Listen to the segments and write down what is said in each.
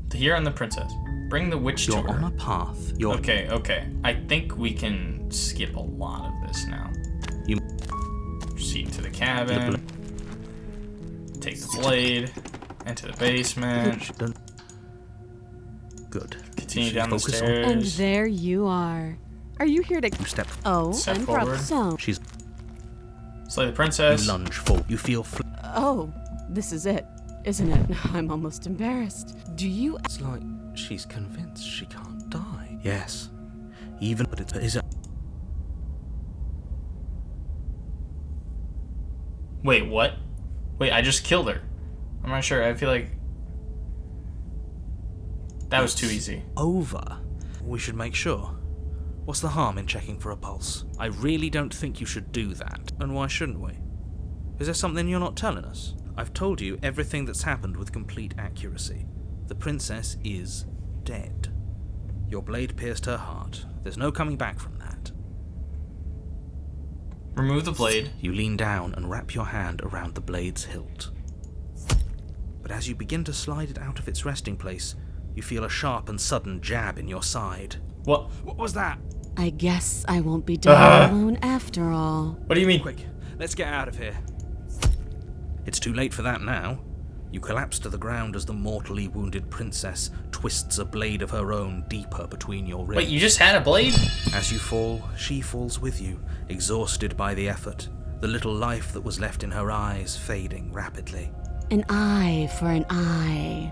The hero and the princess. Bring the witch to her. You're on a path. Okay, okay. I think we can skip a lot of this now. You proceed to the cabin. Take the blade. Enter the basement. Good. Continue down the stairs. And there you are. Are you here to step? Oh, Step I'm forward. so. She's. Slay the princess. You lunge forward. You feel. Oh, this is it, isn't it? I'm almost embarrassed. Do you? It's like she's convinced she can't die. Yes. Even, but it is a. Wait, what? Wait, I just killed her. I'm not sure. I feel like that was too easy. Over. We should make sure. What's the harm in checking for a pulse? I really don't think you should do that. And why shouldn't we? Is there something you're not telling us? I've told you everything that's happened with complete accuracy. The princess is dead. Your blade pierced her heart. There's no coming back from that. Remove the blade. You lean down and wrap your hand around the blade's hilt. But as you begin to slide it out of its resting place, you feel a sharp and sudden jab in your side. What? What was that? I guess I won't be dying alone after all. What do you mean? Quick, let's get out of here. It's too late for that now. You collapse to the ground as the mortally wounded princess twists a blade of her own deeper between your ribs. Wait, you just had a blade? As you fall, she falls with you, exhausted by the effort, the little life that was left in her eyes fading rapidly. An eye for an eye.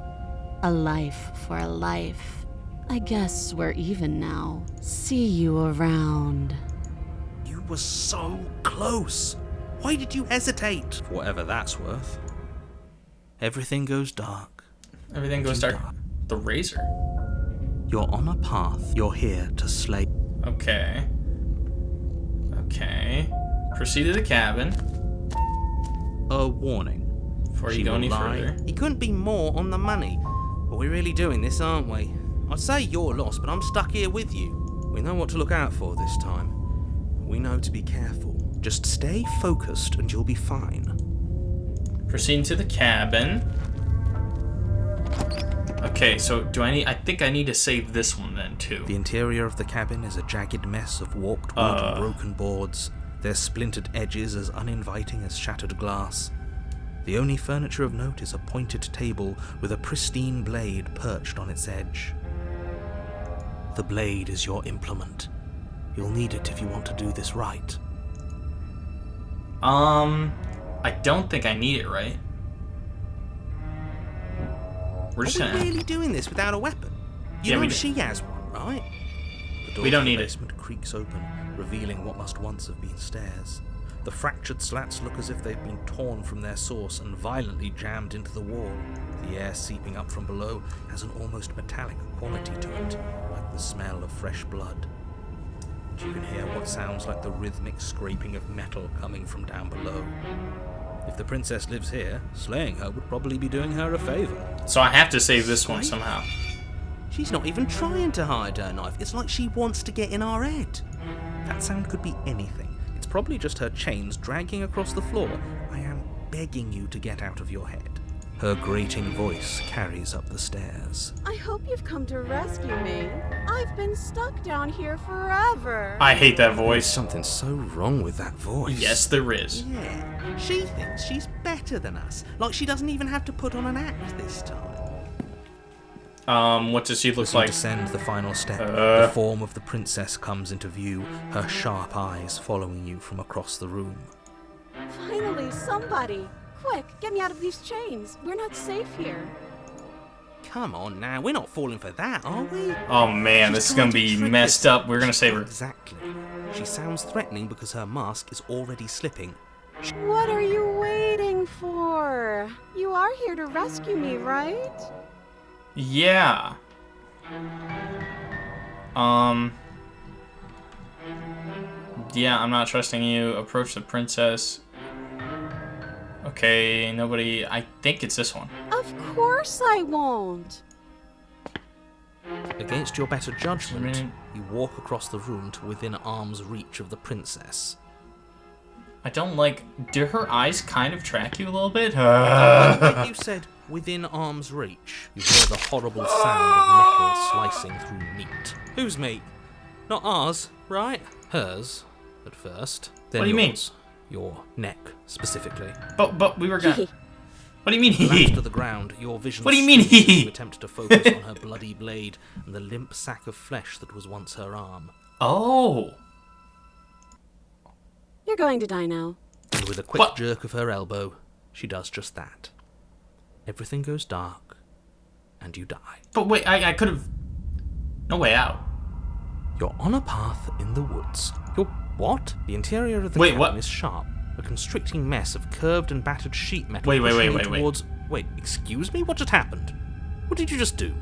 A life for a life. I guess we're even now. See you around. You were so close. Why did you hesitate? For whatever that's worth. Everything goes dark. Everything goes dark. The razor. You're on a path. You're here to slay. Okay. Okay. Proceed to the cabin. A warning. Before you She go will any lie. further. You couldn't be more on the money. But we're really doing this, aren't we? I'd say you're lost, but I'm stuck here with you. We know what to look out for this time. We know to be careful. Just stay focused and you'll be fine. Proceed to the cabin. Okay, so I think I need to save this one then too. The interior of the cabin is a jagged mess of warped wood and broken boards, their splintered edges as uninviting as shattered glass. The only furniture of note is a pointed table with a pristine blade perched on its edge. The blade is your implement. You'll need it if you want to do this right. I don't think I need it, right? We're just Are we gonna. really doing this without a weapon? You know she has one, right? The door We don't to the need it. basement creaks open, revealing what must once have been stairs. The fractured slats look as if they've been torn from their source and violently jammed into the wall. The air seeping up from below has an almost metallic quality to it, like the smell of fresh blood. You can hear what sounds like the rhythmic scraping of metal coming from down below. If the princess lives here, slaying her would probably be doing her a favor. So I have to save this one somehow. She's not even trying to hide her knife. It's like she wants to get in our head. That sound could be anything. It's probably just her chains dragging across the floor. I am begging you to get out of your head. Her grating voice carries up the stairs. I hope you've come to rescue me. I've been stuck down here forever. I hate that There's voice. something so wrong with that voice. Yes, there is. Yeah, she thinks she's better than us. Like she doesn't even have to put on an act this time. What does she look As you like? descend the final step, the form of the princess comes into view, her sharp eyes following you from across the room. Finally, somebody. Quick, get me out of these chains. We're not safe here. Come on now, we're not falling for that, are we? Oh man, She's this is trying gonna to be trick messed us. up. We're gonna save her. Exactly. She sounds threatening because her mask is already slipping. What are you waiting for? You are here to rescue me, right? Yeah. Yeah, I'm not trusting you. Approach the princess. Okay, nobody. I think it's this one. Of course I won't. Against your better judgment, you walk across the room to within arm's reach of the princess. I don't like... Do her eyes kind of track you a little bit? Like you said, within arm's reach, you hear the horrible sound of metal slicing through meat. Whose meat? Not ours, right? Hers, at first. Then What do you mean? yours. Your neck, specifically. But we were gonna... What do you mean Collapsed he? to the ground, your vision What do you mean swings as he? you attempt to focus on her bloody blade and the limp sack of flesh that was once her arm. Oh. You're going to die now. And with a quick What? jerk of her elbow, she does just that. Everything goes dark, and you die. But wait, I could have... No way out. You're on a path in the woods. You're what? The interior of the Wait, cabin what? is sharp. A constricting mess of curved and battered sheet metal. Wait, pushing you wait. towards... Wait, excuse me? What just happened? What did you just do?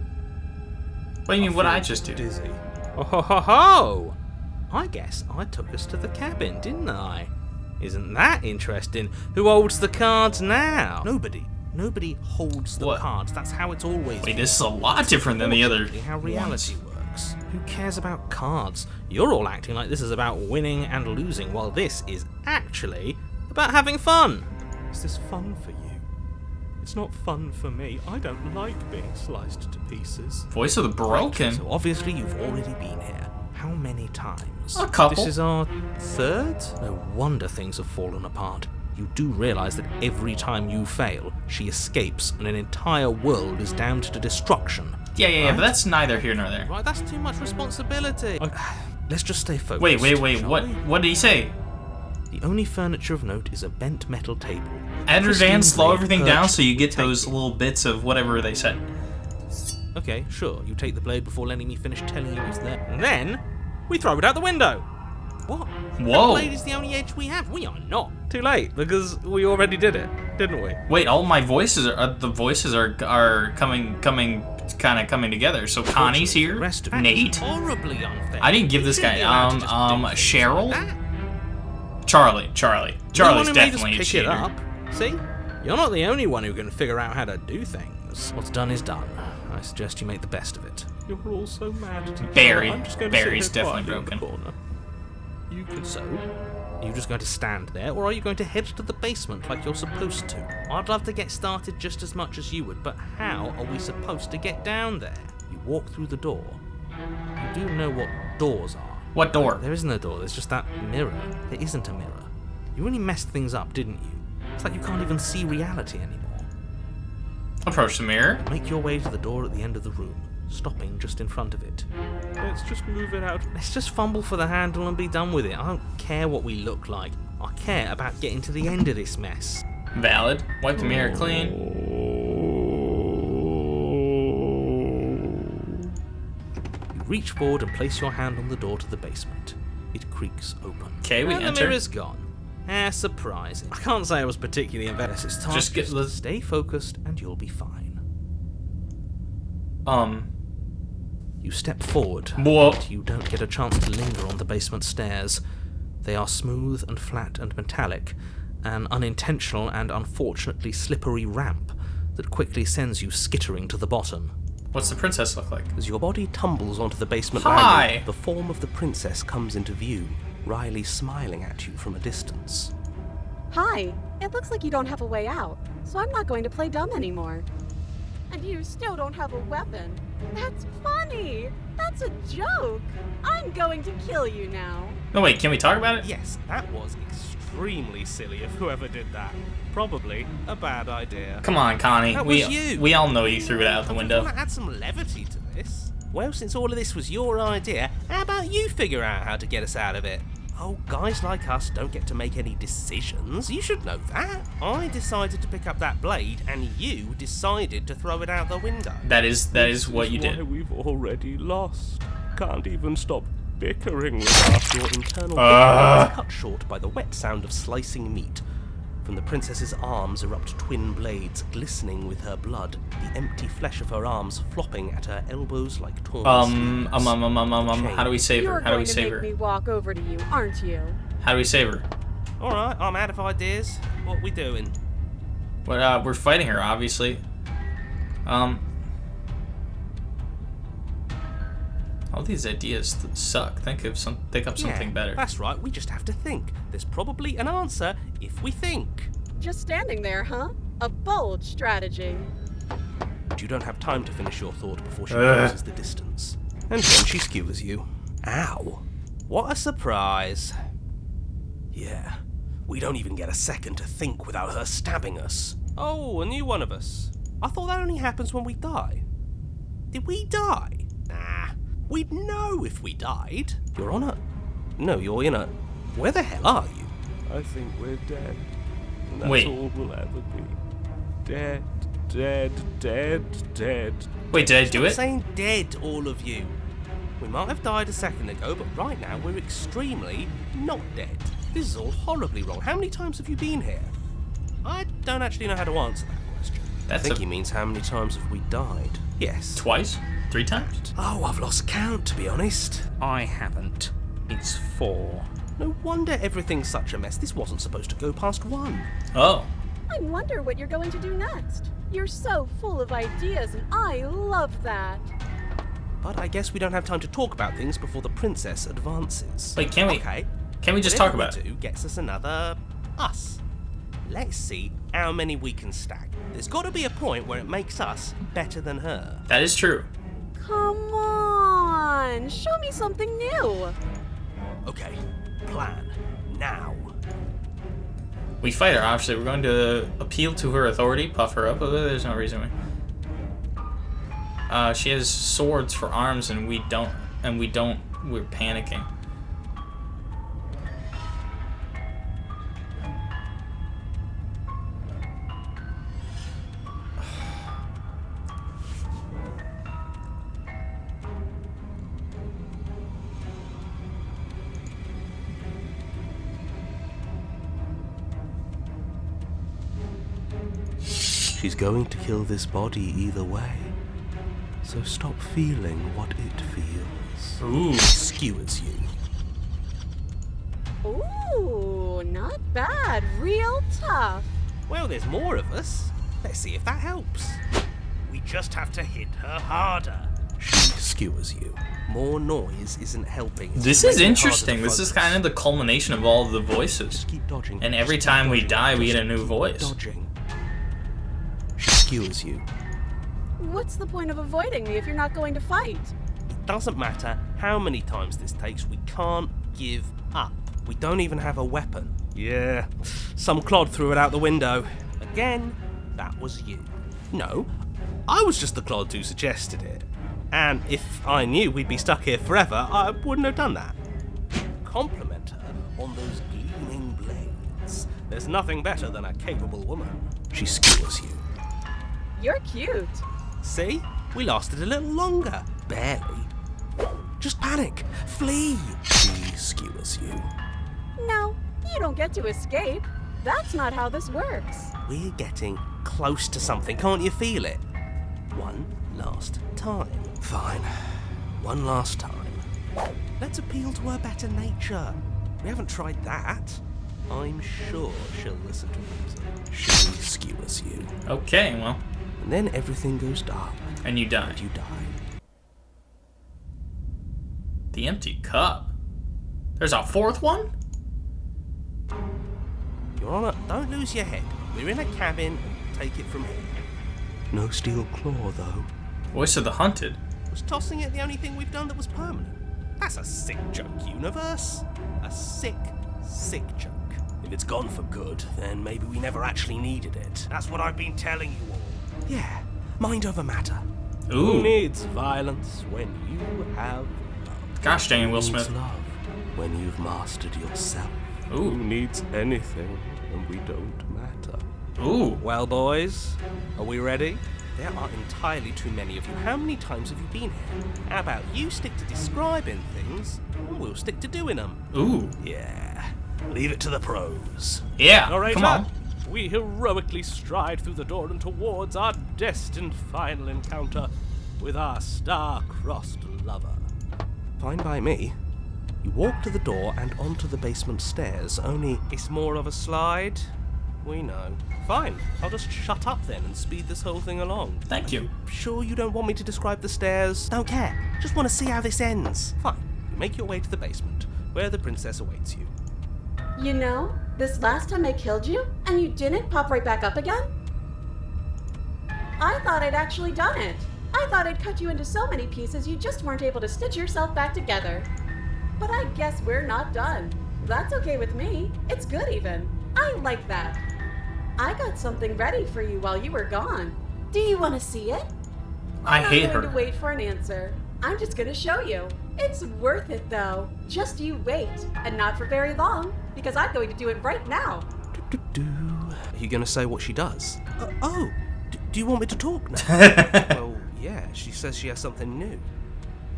What do you mean, what I just did? Dizzy. Oh ho ho ho! I guess I took us to the cabin, didn't I? Isn't that interesting? Who holds the cards now? Nobody. Nobody holds the What? cards. That's how it's always Wait, been. this is a lot different than the other How reality ones. works. Who cares about cards? You're all acting like this is about winning and losing, while this is actually about having fun. Is this fun for you? It's not fun for me. I don't like being sliced to pieces. Voice of the Broken? So obviously you've already been here. How many times? A couple. This is our third? No wonder things have fallen apart. You do realise that every time you fail, she escapes and an entire world is damned to destruction. Yeah, Right? but that's neither here nor there. Right, that's too much responsibility. Let's just stay focused. Wait, shall what? we? What did he say? The only furniture of note is a bent metal table. Edward Pristine Van, slow blade everything down perched so you get on the those table. little bits of whatever they said. Okay, sure. You take the blade before letting me finish telling you it's there. And then, we throw it out the window. What? Whoa. The blade is the only edge we have. We are not. Too late, because we already did it, didn't we? Wait, all my voices are the voices are coming together. So Connie's The here, rest of it Nate. is horribly unfair. I didn't give You this shouldn't guy be allowed to just do things Cheryl, like that. Charlie's You're the one who made us definitely a pick cheater. it up. See? You're not the only one who can figure out how to do things. What's done is done. I suggest you make the best of it. You're all so mad at each other. Barry. I'm just going Barry's to sit here definitely quietly in the broken. corner. You can. So, are you just going to stand there, or are you going to head to the basement like you're supposed to? I'd love to get started just as much as you would, but how are we supposed to get down there? You walk through the door. You do know what doors are. What door? There isn't a door, there's just that mirror. There isn't a mirror. You really messed things up, didn't you? It's like you can't even see reality anymore. Approach the mirror. Make your way to the door at the end of the room, stopping just in front of it. Let's just move it out. Let's just fumble for the handle and be done with it. I don't care what we look like. I care about getting to the end of this mess. Valid. Wipe the mirror clean. You reach forward and place your hand on the door to the basement. It creaks open. Okay, we and the enter. mirror's gone. Surprising. I can't say I was particularly invested. It's time. Just stay focused and you'll be fine. You step forward, Whoa. but you don't get a chance to linger on the basement stairs. They are smooth and flat and metallic, an unintentional and unfortunately slippery ramp that quickly sends you skittering to the bottom. What's the princess look like? As your body tumbles onto the basement Hi. landing, the form of the princess comes into view, Riley smiling at you from a distance. Hi. It looks like you don't have a way out, so I'm not going to play dumb anymore. And you still don't have a weapon. That's funny. That's a joke. I'm going to kill you now. No, wait, can we talk about it? Yes, that was extremely silly of whoever did that. Probably a bad idea. Come on, Connie. That was you. We all know you threw it out the window. Want to add some levity to this? Well, since all of this was your idea, how about you figure out how to get us out of it? Oh, guys like us don't get to make any decisions. You should know that. I decided to pick up that blade, and you decided to throw it out the window. That is what you Why did. we've already lost. Can't even stop bickering with us. Your internal Ah. bickering is cut short by the wet sound of slicing meat. From the princess's arms erupt twin blades, glistening with her blood, the empty flesh of her arms flopping at her elbows like torn sleeves. How do we save her? You're How do we going to save make her? me walk over to you, aren't you? How do we save her? Alright, I'm out of ideas. What we doing? But we're fighting her, obviously. All these ideas suck. Think up something better. That's right, we just have to think. There's probably an answer if we think. Just standing there, huh? A bold strategy. You don't have time to finish your thought before she closes the distance. And then she skewers you. Ow. What a surprise. Yeah, we don't even get a second to think without her stabbing us. Oh, a new one of us. I thought that only happens when we die. Did we die? Nah, we'd know if we died. You're on it. No, you're in it. Where the hell are you? I think we're dead. And that's Wait. all we'll ever be. Dead, dead, dead, dead. Wait, did I do Stop it? saying dead, all of you. We might have died a second ago, but right now we're extremely not dead. This is all horribly wrong. How many times have you been here? I don't actually know how to answer that question. I think he means how many times have we died? Yes. Twice? 3 times? Oh, I've lost count, to be honest. I haven't. It's 4. No wonder everything's such a mess. This wasn't supposed to go past 1. Oh. I wonder what you're going to do next. You're so full of ideas, and I love that. But I guess we don't have time to talk about things before the princess advances. Wait, can we? Okay. Can we just talk about Whatever we do gets us another us. Let's see how many we can stack. There's got to be a point where it makes us better than her. That is true. Come on, show me something new. Okay, plan now. We fight her, obviously. We're going to appeal to her authority, puff her up. There's no reason we... she has swords for arms, and we don't. We're panicking. She's going to kill this body either way. So stop feeling what it feels. Ooh. Skewers you. Ooh, not bad. Real tough. Well, there's more of us. Let's see if that helps. We just have to hit her harder. She skewers you. More noise isn't helping. It's This making is it harder interesting. to This is focus. kind of the culmination of all of the voices. Just keep dodging. And every Just keep time we dodging. die, we Just get a new keep voice. Dodging. She skewers you. What's the point of avoiding me if you're not going to fight? It doesn't matter how many times this takes, we can't give up. We don't even have a weapon. Yeah, some clod threw it out the window. Again, that was you. No, I was just the clod who suggested it. And if I knew we'd be stuck here forever, I wouldn't have done that. Compliment her on those gleaming blades. There's nothing better than a capable woman. She skewers you. You're cute. See? We lasted a little longer. Barely. Just panic. Flee. She skewers you. No, you don't get to escape. That's not how this works. We're getting close to something. Can't you feel it? One last time. Fine. One last time. Let's appeal to her better nature. We haven't tried that. I'm sure she'll listen to reason. She skewers you. Okay, well. And then everything goes dark. And you die. And you die. The empty cup. There's a 4th one? Your Honor, don't lose your head. We're in a cabin. Take it from here. No steel claw, though. Voice of the hunted. Was tossing it the only thing we've done that was permanent? That's a sick joke, universe. A sick, sick joke. If it's gone for good, then maybe we never actually needed it. That's what I've been telling you all. Yeah, mind over matter. Who Ooh. needs violence when you have love? Gosh dang it, Will Who needs Smith. love when you've mastered yourself? Who Ooh. needs anything and we don't matter? Ooh. Well, boys, are we ready? There are entirely too many of you. How many times have you been here? How about you stick to describing things, and we'll stick to doing them? Ooh. Yeah, leave it to the pros. Yeah. Narrator, Come on. we heroically stride through the door and towards our destined final encounter with our star-crossed lover. Fine by me. You walk to the door and onto the basement stairs, only it's more of a slide We know. Fine, I'll just shut up then and speed this whole thing along. Thank you. Sure you don't want me to describe the stairs? Don't care. Just want to see how this ends. Fine. You make your way to the basement, where the princess awaits you. You know, this last time I killed you, and you didn't pop right back up again? I thought I'd actually done it. I thought I'd cut you into so many pieces you just weren't able to stitch yourself back together. But I guess we're not done. That's okay with me. It's good even. I like that. I got something ready for you while you were gone. Do you want to see it? I hate I'm not her. going to wait for an answer. I'm just going to show you. It's worth it though. Just you wait. And not for very long, because I'm going to do it right now. Are you going to say what she does? Do you want me to talk now? Well, yeah, she says she has something new.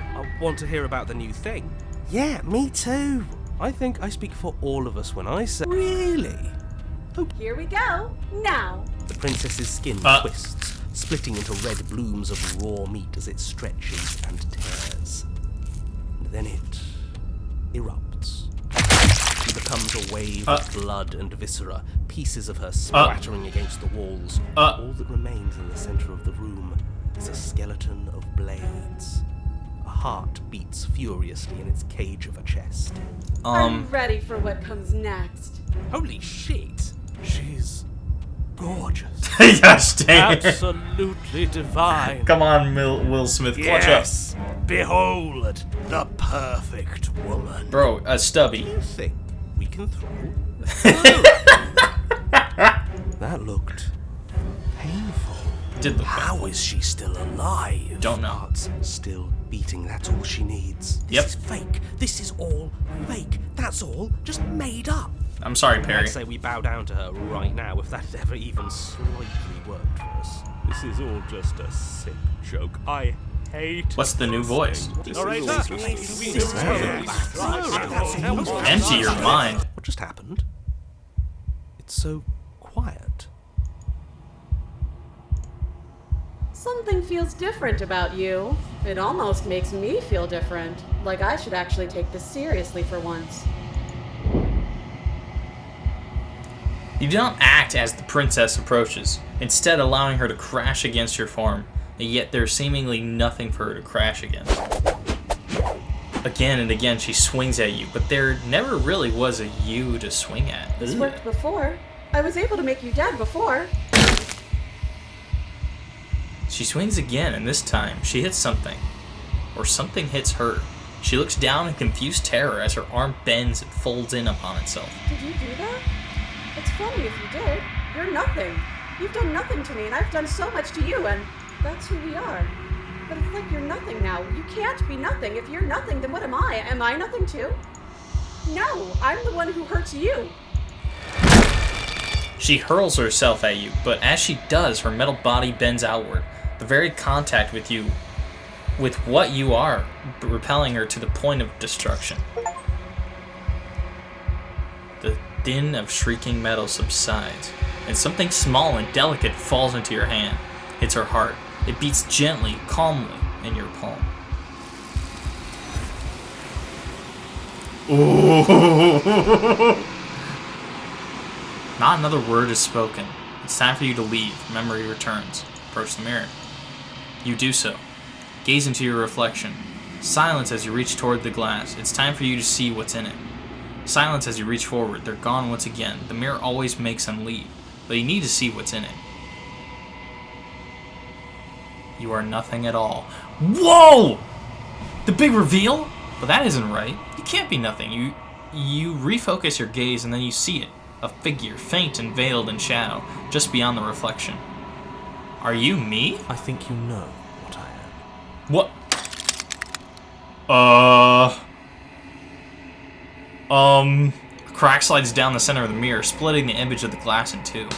I want to hear about the new thing. Yeah, me too. I think I speak for all of us when I say... Really? Here we go. Now. The princess's skin twists, splitting into red blooms of raw meat as it stretches and tears. And then it erupts. She becomes a wave of blood and viscera, pieces of her splattering against the walls. All that remains in the center of the room is a skeleton of blades. A heart beats furiously in its cage of a chest. I'm ready for what comes next. Holy shit! She's gorgeous. Gosh dang it. Absolutely divine. Come on, Will Smith, clutch Yes, behold the perfect woman. up. Bro, Do Stubby. you think we can throw? That looked painful. Did the How is she still alive? Don't know. Heart's still beating, that's all she needs. This Yep. is fake. This is all fake. That's all just made up. I'm sorry, Perry. I'd say we bow down to her right now if that had ever even slightly worked for us. This is all just a sick joke. I hate. What's the new voice? Narrator, Empty your mind. What just happened? It's so quiet. Something feels different about you. It almost makes me feel different. Like I should actually take this seriously for once. You do not act as the princess approaches, instead allowing her to crash against your form, and yet there's seemingly nothing for her to crash against. Again and again she swings at you, but there never really was a you to swing at. It's worked before. I was able to make you dead before. She swings again, and this time she hits something. Or something hits her. She looks down in confused terror as her arm bends and folds in upon itself. Did you do that? It's funny if you did. You're nothing. You've done nothing to me, and I've done so much to you, and that's who we are. But it's like you're nothing now. You can't be nothing. If you're nothing, then what am I? Am I nothing too? No, I'm the one who hurts you. She hurls herself at you, but as she does, her metal body bends outward. The very contact with you, with what you are, repelling her to the point of destruction. The din of shrieking metal subsides, and something small and delicate falls into your hand, hits her heart. It beats gently, calmly, in your palm. Ooh. Not another word is spoken. It's time for you to leave. Memory returns. Approach the mirror. You do so. Gaze into your reflection. Silence as you reach toward the glass. It's time for you to see what's in it. Silence as you reach forward. They're gone once again. The mirror always makes them leave, but you need to see what's in it. You are nothing at all. Whoa! The big reveal? But that isn't right. You can't be nothing. You refocus your gaze and then you see it. A figure, faint and veiled in shadow, just beyond the reflection. Are you me? I think you know what I am. What? A crack slides down the center of the mirror, splitting the image of the glass in two.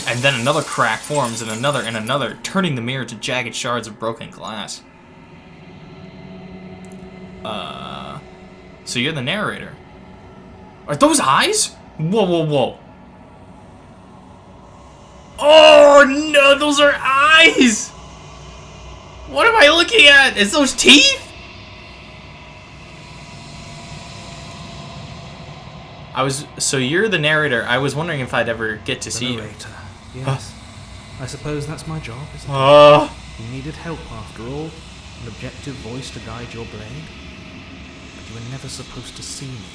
And then another crack forms, and another, turning the mirror to jagged shards of broken glass. So you're the narrator. Are those eyes? Whoa, whoa, whoa. Oh, no, those are eyes! What am I looking at? Is those teeth? So you're the narrator. I was wondering if I'd ever get to see you. Narrator. Yes. I suppose that's my job, isn't it? Oh. You needed help after all. An objective voice to guide your blade. But you were never supposed to see me.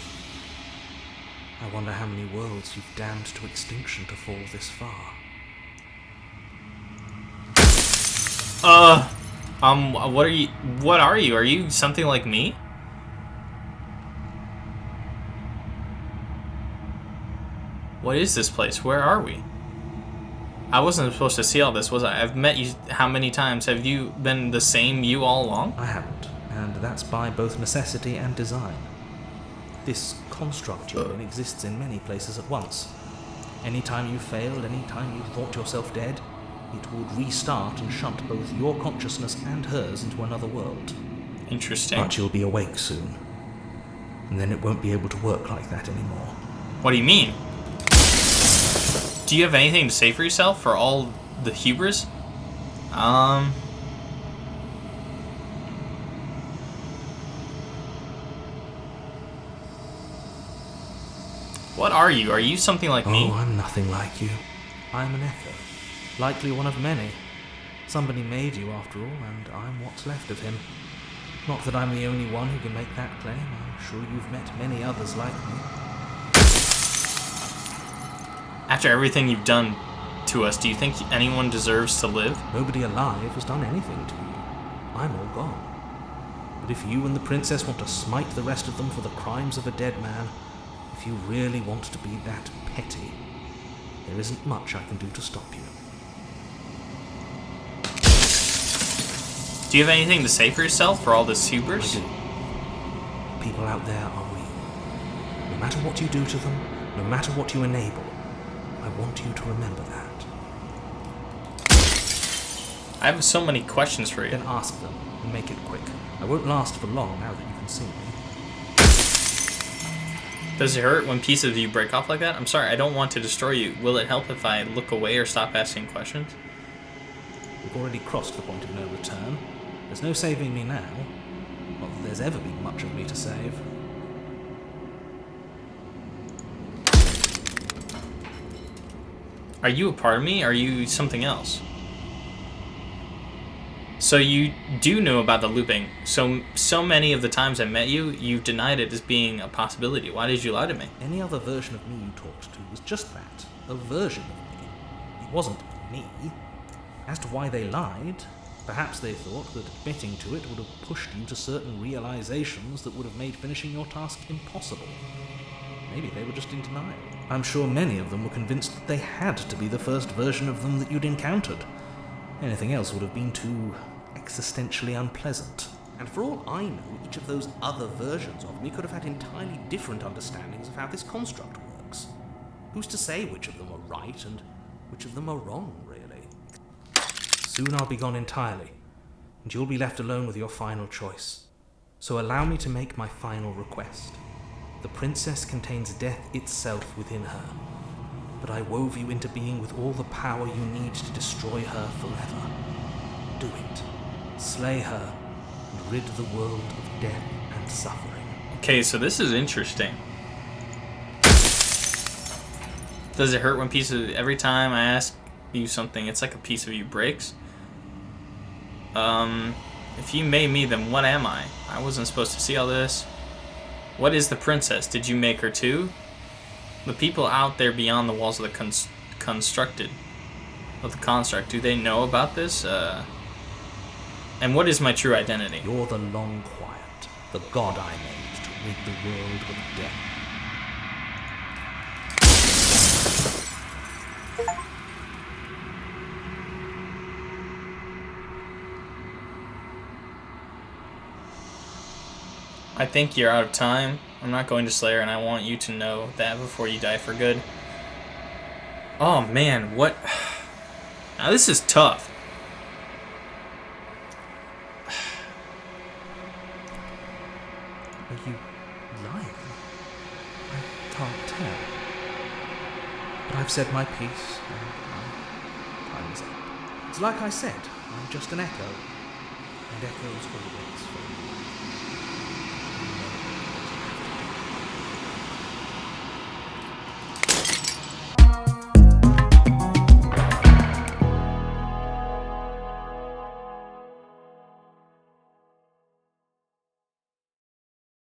I wonder how many worlds you've damned to extinction to fall this far. What are you? What are you? Are you something like me? What is this place? Where are we? I wasn't supposed to see all this, was I? I've met you how many times? Have you been the same you all along? I haven't, and that's by both necessity and design. This construct you're in exists in many places at once. Anytime you failed, anytime you thought yourself dead, it would restart and shunt both your consciousness and hers into another world. Interesting. But you'll be awake soon, and then it won't be able to work like that anymore. What do you mean? Do you have anything to say for yourself for all the hubris? What are you? Are you something like me? Oh, I'm nothing like you. I'm an echo. Likely one of many. Somebody made you after all, and I'm what's left of him. Not that I'm the only one who can make that claim. I'm sure you've met many others like me. After everything you've done to us, do you think anyone deserves to live? Nobody alive has done anything to you. I'm all gone. But if you and the princess want to smite the rest of them for the crimes of a dead man, if you really want to be that petty, there isn't much I can do to stop you. Do you have anything to say for yourself for all this hubris? I do. People out there are real. No matter what you do to them, no matter what you enable, I want you to remember that. I have so many questions for you. Then ask them, and make it quick. I won't last for long now that you can see me. Does it hurt when pieces of you break off like that? I'm sorry, I don't want to destroy you. Will it help if I look away or stop asking questions? We've already crossed the point of no return. There's no saving me now. Not that there's ever been much of me to save. Are you a part of me? Or are you something else? So you do know about the looping. So many of the times I met you, you've denied it as being a possibility. Why did you lie to me? Any other version of me you talked to was just that. A version of me. It wasn't me. As to why they lied, perhaps they thought that admitting to it would have pushed you to certain realizations that would have made finishing your task impossible. Maybe they were just in denial. I'm sure many of them were convinced that they had to be the first version of them that you'd encountered. Anything else would have been too existentially unpleasant. And for all I know, each of those other versions of me could have had entirely different understandings of how this construct works. Who's to say which of them are right and which of them are wrong, really? Soon I'll be gone entirely, and you'll be left alone with your final choice. So allow me to make my final request. The princess contains death itself within her, but I wove you into being with all the power you need to destroy her forever. Do it. Slay her, and rid the world of death and suffering. Okay, so this is interesting. Does it hurt when every time I ask you something, it's like a piece of you breaks? If you made me, then what am I? I wasn't supposed to see all this. What is the princess? Did you make her too? The people out there beyond the walls of the construct, do they know about this? And what is my true identity? You're the Long Quiet, the god I made to rid the world of death. I think you're out of time. I'm not going to Slayer, and I want you to know that before you die for good. Oh man, what? Now this is tough. Are you lying? I can't tell. But I've said my piece, and my time is up. It's like I said, I'm just an echo, and echoes always fall.